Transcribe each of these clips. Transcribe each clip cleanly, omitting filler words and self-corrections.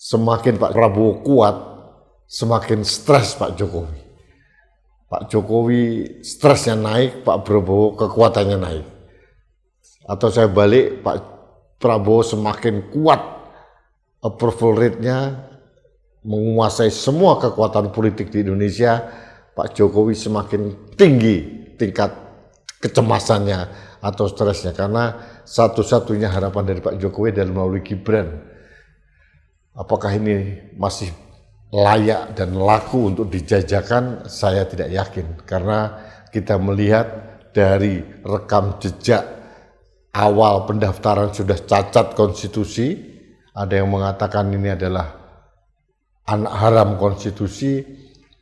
semakin Pak Prabowo kuat, semakin stres Pak Jokowi. Pak Jokowi stresnya naik, Pak Prabowo kekuatannya naik. Atau saya balik, Pak Prabowo semakin kuat, approval rate-nya menguasai semua kekuatan politik di Indonesia, Pak Jokowi semakin tinggi tingkat kecemasannya atau stresnya, karena satu-satunya harapan dari Pak Jokowi adalah melalui Gibran. Apakah ini masih layak dan laku untuk dijajakan? Saya tidak yakin, karena kita melihat dari rekam jejak awal pendaftaran sudah cacat konstitusi. Ada yang mengatakan ini adalah anak haram konstitusi,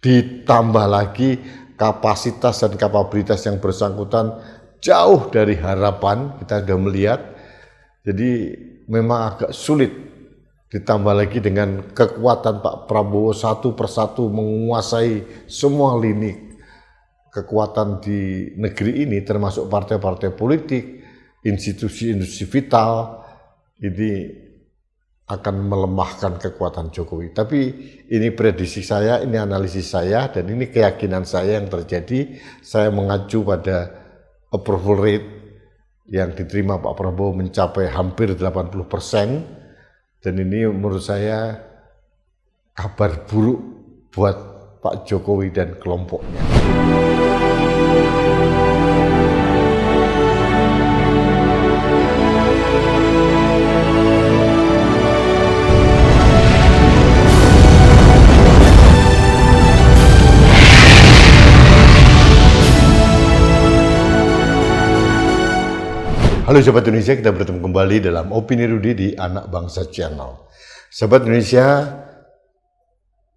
ditambah lagi kapasitas dan kapabilitas yang bersangkutan jauh dari harapan, kita sudah melihat. Jadi memang agak sulit, ditambah lagi dengan kekuatan Pak Prabowo satu persatu menguasai semua lini kekuatan di negeri ini, termasuk partai-partai politik, institusi-institusi vital. Ini akan melemahkan kekuatan Jokowi. Tapi ini prediksi saya, ini analisis saya, dan ini keyakinan saya yang terjadi. Saya mengacu pada approval rate yang diterima Pak Prabowo mencapai hampir 80%. Dan ini menurut saya kabar buruk buat Pak Jokowi dan kelompoknya. Halo Sobat Indonesia, kita bertemu kembali dalam Opini Rudy di Anak Bangsa Channel. Sobat Indonesia,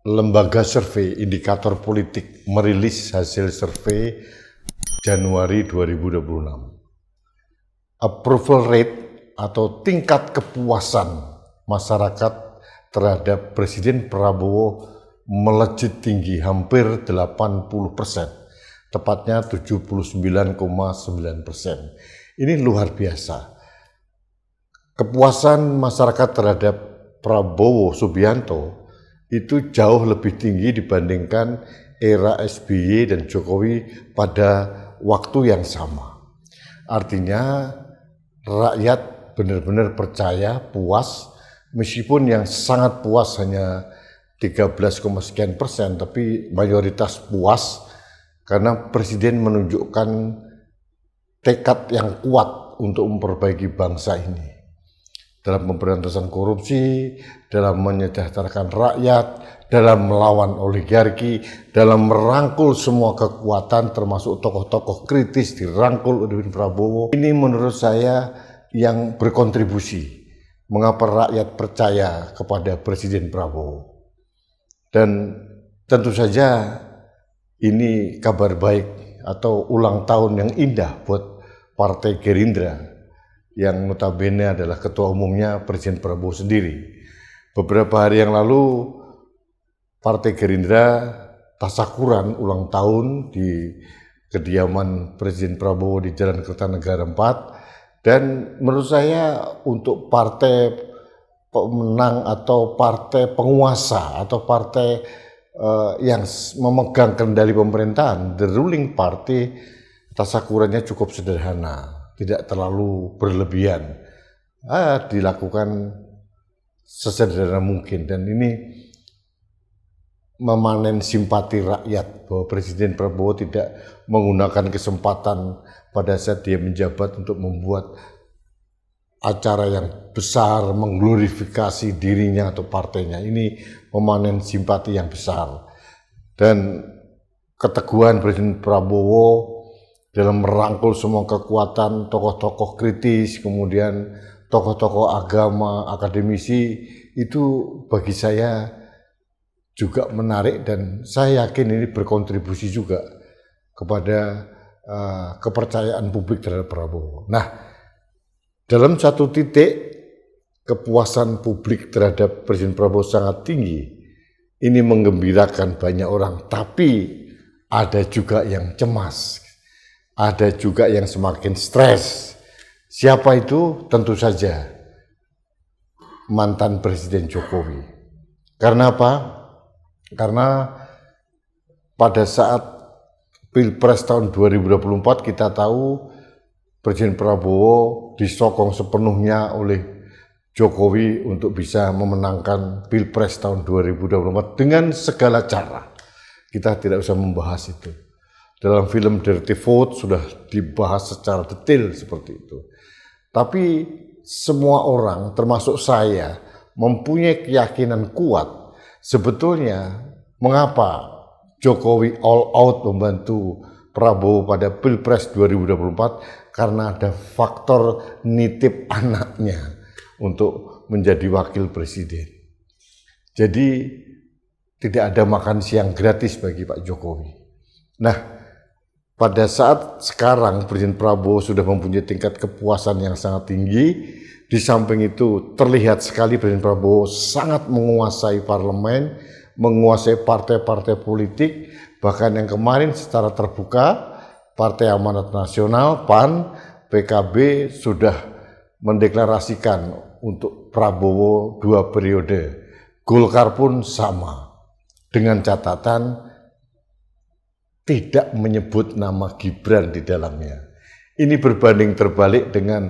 lembaga survei indikator politik merilis hasil survei Januari 2026. Approval rate atau tingkat kepuasan masyarakat terhadap Presiden Prabowo melejit tinggi, hampir 80%, tepatnya 79,9%. Ini luar biasa. Kepuasan masyarakat terhadap Prabowo Subianto itu jauh lebih tinggi dibandingkan era SBY dan Jokowi pada waktu yang sama. Artinya rakyat benar-benar percaya, puas, meskipun yang sangat puas hanya 13, sekian persen, tapi mayoritas puas karena Presiden menunjukkan tekad yang kuat untuk memperbaiki bangsa ini dalam pemberantasan korupsi, dalam menyejahterakan rakyat, dalam melawan oligarki, dalam merangkul semua kekuatan termasuk tokoh-tokoh kritis dirangkul oleh Prabowo. Ini menurut saya yang berkontribusi mengapa rakyat percaya kepada Presiden Prabowo. Dan tentu saja ini kabar baik atau ulang tahun yang indah buat Partai Gerindra, yang notabene adalah ketua umumnya Presiden Prabowo sendiri. Beberapa hari yang lalu Partai Gerindra tasyakuran ulang tahun di kediaman Presiden Prabowo di Jalan Kertanegara 4, dan menurut saya untuk partai pemenang atau partai penguasa atau partai yang memegang kendali pemerintahan, the ruling party, tasyakurannya cukup sederhana, tidak terlalu berlebihan, dilakukan sesederhana mungkin, dan ini memanen simpati rakyat bahwa Presiden Prabowo tidak menggunakan kesempatan pada saat dia menjabat untuk membuat acara yang besar mengglorifikasi dirinya atau partainya. Ini memanen simpati yang besar, dan keteguhan Presiden Prabowo dalam merangkul semua kekuatan, tokoh-tokoh kritis, kemudian tokoh-tokoh agama, akademisi, itu bagi saya juga menarik, dan saya yakin ini berkontribusi juga kepada kepercayaan publik terhadap Prabowo. Nah, dalam satu titik kepuasan publik terhadap Presiden Prabowo sangat tinggi. Ini menggembirakan banyak orang, tapi ada juga yang cemas. Ada juga yang semakin stres. Siapa itu? Tentu saja mantan Presiden Jokowi. Karena apa? Karena pada saat Pilpres tahun 2024 kita tahu Presiden Prabowo disokong sepenuhnya oleh Jokowi untuk bisa memenangkan Pilpres tahun 2024 dengan segala cara. Kita tidak usah membahas itu. Dalam film Dirty Vote sudah dibahas secara detail seperti itu. Tapi semua orang, termasuk saya, mempunyai keyakinan kuat sebetulnya mengapa Jokowi all out membantu Prabowo pada Pilpres 2024 karena ada faktor nitip anaknya untuk menjadi wakil presiden. Jadi tidak ada makan siang gratis bagi Pak Jokowi. Nah, pada saat sekarang Presiden Prabowo sudah mempunyai tingkat kepuasan yang sangat tinggi, di samping itu terlihat sekali Presiden Prabowo sangat menguasai parlemen, menguasai partai-partai politik, bahkan yang kemarin secara terbuka Partai Amanat Nasional, PAN, PKB sudah mendeklarasikan untuk Prabowo 2 periode. Golkar pun sama, dengan catatan tidak menyebut nama Gibran di dalamnya. Ini berbanding terbalik dengan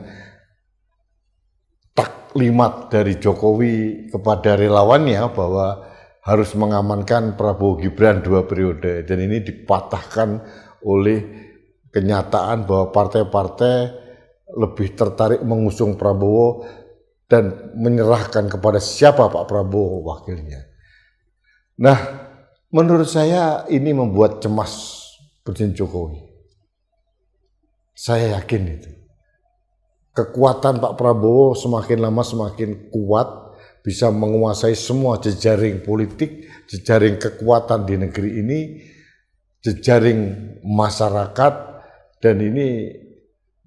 taklimat dari Jokowi kepada relawannya bahwa harus mengamankan Prabowo Gibran 2 periode. Dan ini dipatahkan oleh kenyataan bahwa partai-partai lebih tertarik mengusung Prabowo dan menyerahkan kepada siapa Pak Prabowo wakilnya. Nah, menurut saya ini membuat cemas Presiden Jokowi. Saya yakin itu. Kekuatan Pak Prabowo semakin lama semakin kuat, bisa menguasai semua jejaring politik, jejaring kekuatan di negeri ini, jejaring masyarakat, dan ini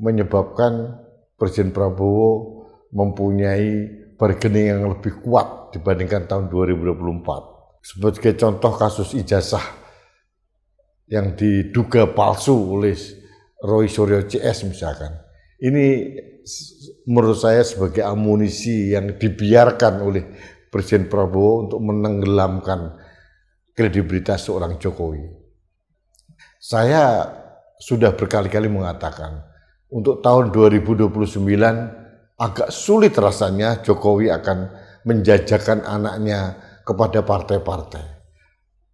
menyebabkan Presiden Prabowo mempunyai bargaining yang lebih kuat dibandingkan tahun 2024. Sebagai contoh kasus ijazah yang diduga palsu oleh Roy Suryo CS misalkan. Ini menurut saya sebagai amunisi yang dibiarkan oleh Presiden Prabowo untuk menenggelamkan kredibilitas seorang Jokowi. Saya sudah berkali-kali mengatakan untuk tahun 2029 agak sulit rasanya Jokowi akan menjajakan anaknya kepada partai-partai.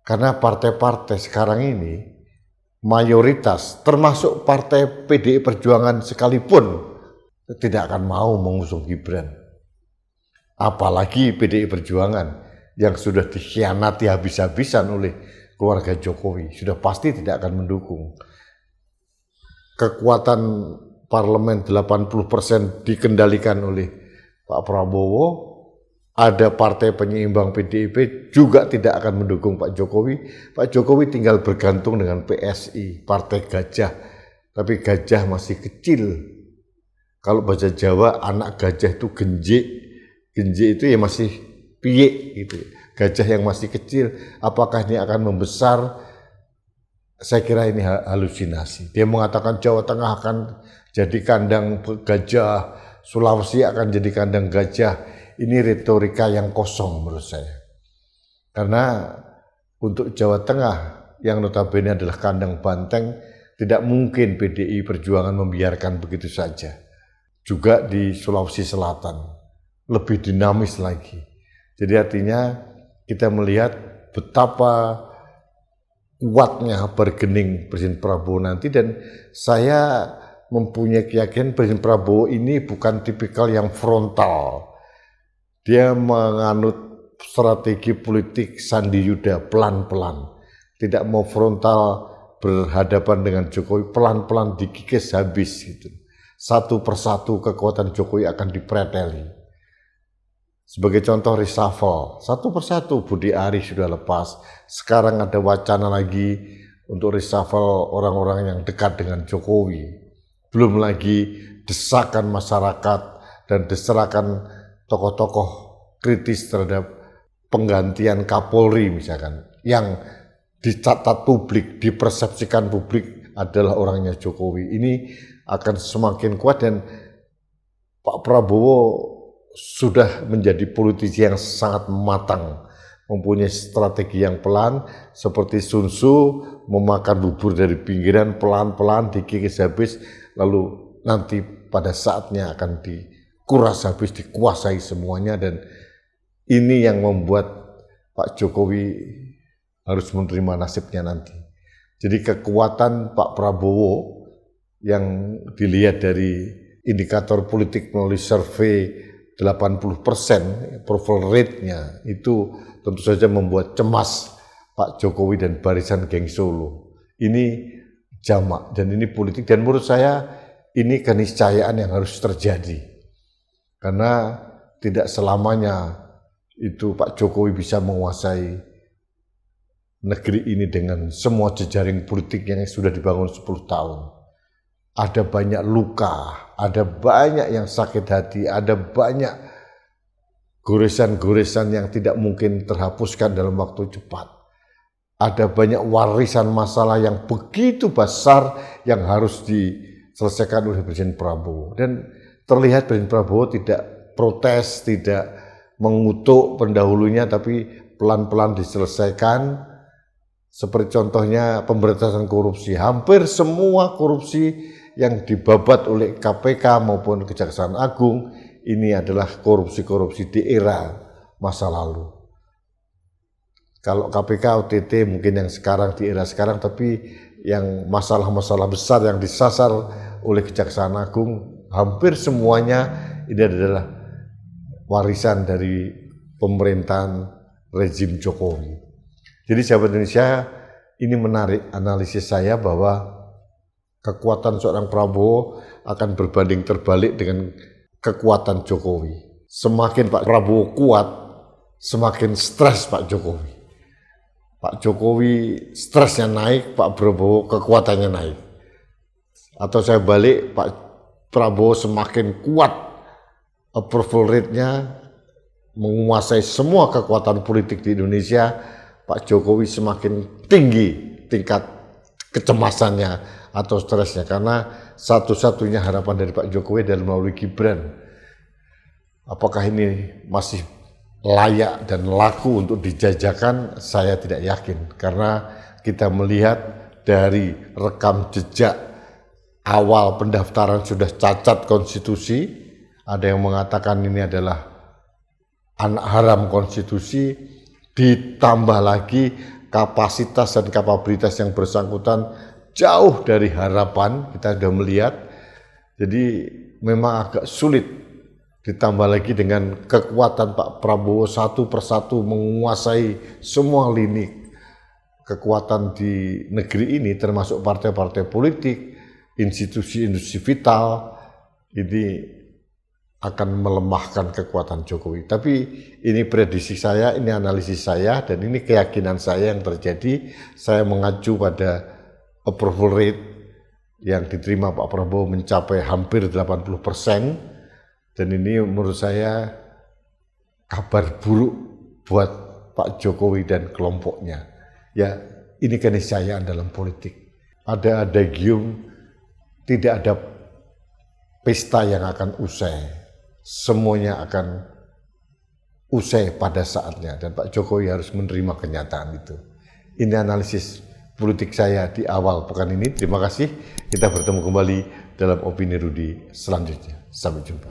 Karena partai-partai sekarang ini mayoritas termasuk partai PDI Perjuangan sekalipun tidak akan mau mengusung Gibran. Apalagi PDI Perjuangan yang sudah dikhianati habis-habisan oleh keluarga Jokowi, sudah pasti tidak akan mendukung. Kekuatan parlemen 80% dikendalikan oleh Pak Prabowo. Ada partai penyeimbang PDIP juga tidak akan mendukung Pak Jokowi. Pak Jokowi tinggal bergantung dengan PSI, Partai Gajah. Tapi gajah masih kecil. Kalau bahasa Jawa, anak gajah itu genjik. Genjik itu ya masih piye gitu. Gajah yang masih kecil, apakah ini akan membesar? Saya kira ini halusinasi. Dia mengatakan Jawa Tengah akan jadi kandang gajah, Sulawesi akan jadi kandang gajah. Ini retorika yang kosong menurut saya. Karena untuk Jawa Tengah yang notabene adalah kandang banteng, tidak mungkin PDI Perjuangan membiarkan begitu saja. Juga di Sulawesi Selatan, lebih dinamis lagi. Jadi artinya kita melihat betapa kuatnya bargaining Presiden Prabowo nanti, dan saya mempunyai keyakinan Presiden Prabowo ini bukan tipikal yang frontal. Dia menganut strategi politik Sandi Yuda pelan-pelan. Tidak mau frontal berhadapan dengan Jokowi, pelan-pelan dikikis habis gitu. Satu persatu kekuatan Jokowi akan dipreteli. Sebagai contoh reshuffle, satu persatu Budi Ari sudah lepas. Sekarang ada wacana lagi untuk reshuffle orang-orang yang dekat dengan Jokowi. Belum lagi desakan masyarakat dan desakan tokoh-tokoh kritis terhadap penggantian Kapolri misalkan, yang dicatat publik, dipersepsikan publik adalah orangnya Jokowi. Ini akan semakin kuat, dan Pak Prabowo sudah menjadi politisi yang sangat matang mempunyai strategi yang pelan, seperti Sun Tzu memakan bubur dari pinggiran pelan-pelan dikikis habis, lalu nanti pada saatnya akan dikuras habis, dikuasai semuanya. Dan ini yang membuat Pak Jokowi harus menerima nasibnya nanti. Jadi kekuatan Pak Prabowo yang dilihat dari indikator politik melalui survei 80% approval rate-nya itu tentu saja membuat cemas Pak Jokowi dan barisan geng Solo. Ini jamak dan ini politik, dan menurut saya ini keniscayaan yang harus terjadi. Karena tidak selamanya itu Pak Jokowi bisa menguasai negeri ini dengan semua jejaring politik yang sudah dibangun 10 tahun. Ada banyak luka, ada banyak yang sakit hati, ada banyak goresan-goresan yang tidak mungkin terhapuskan dalam waktu cepat. Ada banyak warisan masalah yang begitu besar yang harus diselesaikan oleh Presiden Prabowo. Dan terlihat Presiden Prabowo tidak protes, tidak mengutuk pendahulunya, tapi pelan-pelan diselesaikan. Seperti contohnya pemberantasan korupsi. Hampir semua korupsi yang dibabat oleh KPK maupun Kejaksaan Agung ini adalah korupsi-korupsi di era masa lalu. Kalau KPK OTT mungkin yang sekarang di era sekarang, tapi yang masalah-masalah besar yang disasar oleh Kejaksaan Agung hampir semuanya ini adalah warisan dari pemerintahan rezim Jokowi. Jadi sahabat Indonesia, ini menarik analisis saya bahwa kekuatan seorang Prabowo akan berbanding terbalik dengan kekuatan Jokowi. Semakin Pak Prabowo kuat, semakin stres Pak Jokowi. Pak Jokowi stresnya naik, Pak Prabowo kekuatannya naik. Atau saya balik, Pak Prabowo semakin kuat approval rate-nya, menguasai semua kekuatan politik di Indonesia, Pak Jokowi semakin tinggi tingkat kecemasannya atau stresnya, karena satu-satunya harapan dari Pak Jokowi adalah melalui Gibran. Apakah ini masih layak dan laku untuk dijajakan? Saya tidak yakin, karena kita melihat dari rekam jejak awal pendaftaran sudah cacat konstitusi. Ada yang mengatakan ini adalah anak haram konstitusi. Ditambah lagi kapasitas dan kapabilitas yang bersangkutan jauh dari harapan, kita sudah melihat. Jadi memang agak sulit, ditambah lagi dengan kekuatan Pak Prabowo satu persatu menguasai semua lini kekuatan di negeri ini, termasuk partai-partai politik, institusi-institusi vital, ini akan melemahkan kekuatan Jokowi. Tapi ini prediksi saya, ini analisis saya, dan ini keyakinan saya yang terjadi. Saya mengacu pada approval rate yang diterima Pak Prabowo mencapai hampir 80%, dan ini menurut saya kabar buruk buat Pak Jokowi dan kelompoknya. Ya, ini keniscayaan dalam politik. Ada adagium, tidak ada pesta yang akan usai. Semuanya akan usai pada saatnya, dan Pak Jokowi harus menerima kenyataan itu. Ini analisis politik saya di awal pekan ini. Terima kasih. Kita bertemu kembali dalam Opini Rudy selanjutnya. Sampai jumpa.